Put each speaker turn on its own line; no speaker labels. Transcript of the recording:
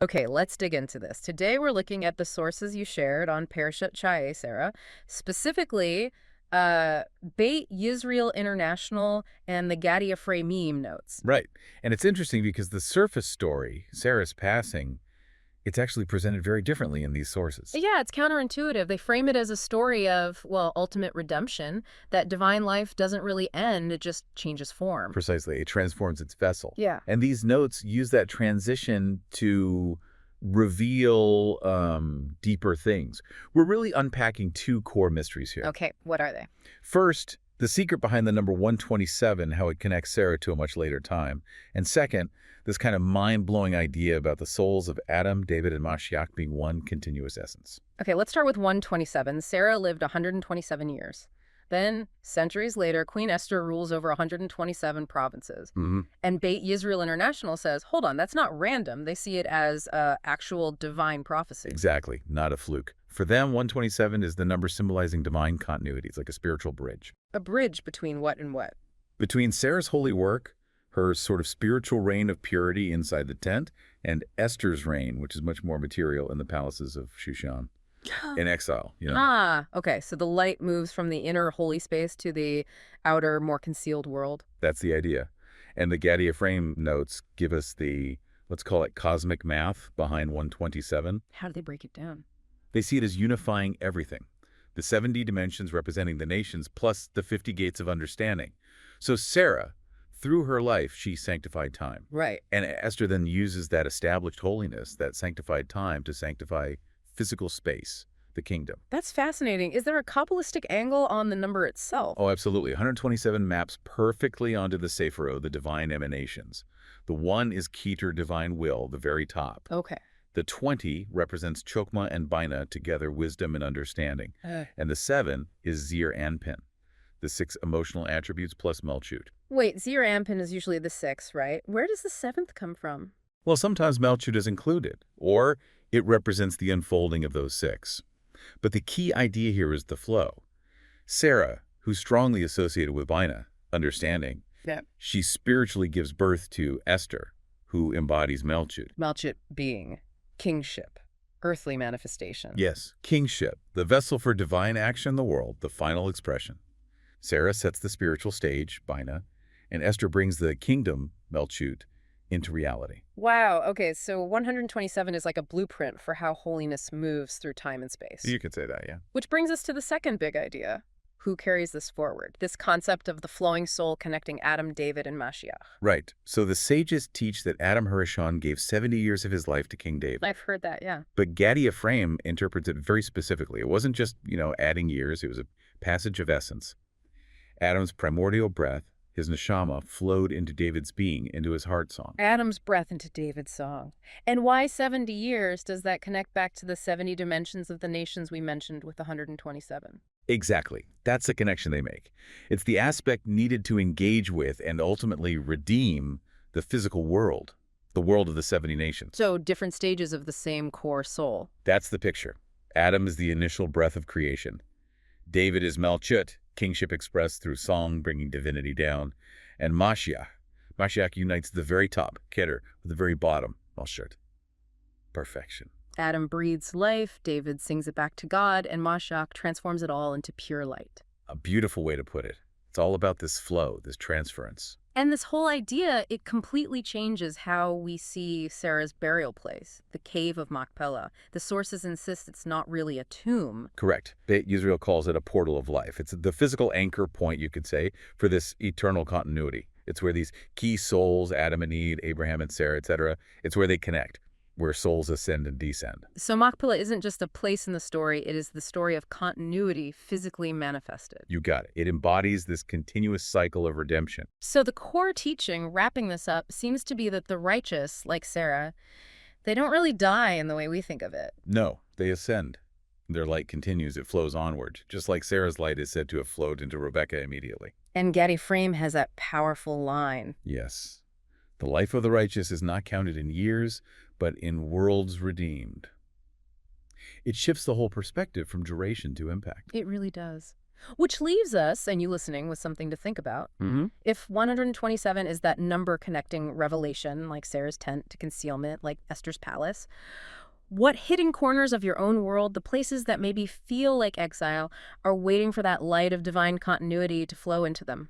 Okay, let's dig into this. Today we're looking at the sources you shared on Parashat Chayei Sarah, specifically Beit Yisrael International and the Gadi Ephraimim notes.
Right. And it's interesting because the surface story, Sarah's passing, it's actually presented very differently in these sources.
Yeah, it's counterintuitive. They frame it as a story of, well, ultimate redemption, that divine life doesn't really end, it just changes form.
Precisely. It transforms its vessel.
Yeah.
And these notes use that transition to reveal deeper things. We're really unpacking two core mysteries here.
Okay, what are they?
First, the secret behind the number 127, how it connects Sarah to a much later time. And second, this kind of mind-blowing idea about the souls of Adam, David, and Mashiach being one continuous essence.
Okay, let's start with 127. Sarah lived 127 years. Then, centuries later, Queen Esther rules over 127 provinces. And Beit Yisrael International says, hold on, that's not random. They see it as actual divine prophecy.
Exactly, not a fluke. For them, 127 is the number symbolizing divine continuity. It's like a spiritual bridge.
A bridge between what and what?
Between Sarah's holy work, her sort of spiritual reign of purity inside the tent, and Esther's reign, which is much more material in the palaces of Shushan. In exile,
Ah, okay. So the light moves from the inner holy space to the outer, more concealed world.
That's the idea. And the Gadi Ephraim notes give us the, let's call it cosmic math behind 127.
How do they break it down?
They see it as unifying everything. The 70 dimensions representing the nations plus the 50 gates of understanding. So Sarah, through her life, she sanctified time.
Right.
And Esther then uses that established holiness, that sanctified time, to sanctify physical space, the kingdom.
That's fascinating. Is there a Kabbalistic angle on the number itself?
Oh, absolutely. 127 maps perfectly onto the Sephiro, the divine emanations. The 1 is Keter, divine will, the very top.
Okay.
The 20 represents Chokmah and Bina, together wisdom and understanding. And the 7 is Zir Anpin, the 6 emotional attributes plus Melchut.
Wait, Zir Anpin is usually the 6th, right? Where does the 7th come from?
Well, sometimes Melchut is included, or it represents the unfolding of those 6. But the key idea here is the flow. Sarah, who's strongly associated with Bina, understanding, she spiritually gives birth to Esther, who embodies Melchut.
Melchut being kingship, earthly manifestation.
Yes, kingship, the vessel for divine action in the world, the final expression. Sarah sets the spiritual stage, Bina, and Esther brings the kingdom, Melchut, into reality.
Wow, okay, so 127 is like a blueprint for how holiness moves through time and space.
You could say that, yeah.
Which brings us to the second big idea. Who carries this forward? This concept of the flowing soul connecting Adam, David, and Mashiach.
Right. So the sages teach that Adam Harishon gave 70 years of his life to King David.
I've heard that, yeah.
But Gadi Ephraim interprets it very specifically. It wasn't just, adding years. It was a passage of essence. Adam's primordial breath, his neshama, flowed into David's being, into his heart song.
Adam's breath into David's song. And why 70 years? Does that connect back to the 70 dimensions of the nations we mentioned with 127?
Exactly. That's the connection they make. It's the aspect needed to engage with and ultimately redeem the physical world, the world of the 70 nations.
So different stages of the same core soul.
That's the picture. Adam is the initial breath of creation. David is Melchut, kingship expressed through song, bringing divinity down. And Mashiach. Mashiach unites the very top, Keter, with the very bottom, Melchut. Perfection.
Adam breathes life, David sings it back to God, and Mashiach transforms it all into pure light.
A beautiful way to put it. It's all about this flow, this transference.
And this whole idea, it completely changes how we see Sarah's burial place, the cave of Machpelah. The sources insist it's not really a tomb.
Correct. Beit Yisrael calls it a portal of life. It's the physical anchor point, you could say, for this eternal continuity. It's where these key souls, Adam and Eve, Abraham and Sarah, etc., it's where they connect, where souls ascend and descend.
So Machpelah isn't just a place in the story, it is the story of continuity physically manifested.
You got it. It embodies this continuous cycle of redemption.
So the core teaching, wrapping this up, seems to be that the righteous, like Sarah, they don't really die in the way we think of it.
No, they ascend. Their light continues. It flows onward, just like Sarah's light is said to have flowed into Rebekah immediately.
And Gadi Ephraim has that powerful line.
Yes. The life of the righteous is not counted in years, but in worlds redeemed. It shifts the whole perspective from duration to impact.
It really does. Which leaves us, and you listening, with something to think about. If 127 is that number connecting revelation, like Sarah's tent, to concealment, like Esther's palace, what hidden corners of your own world, the places that maybe feel like exile, are waiting for that light of divine continuity to flow into them?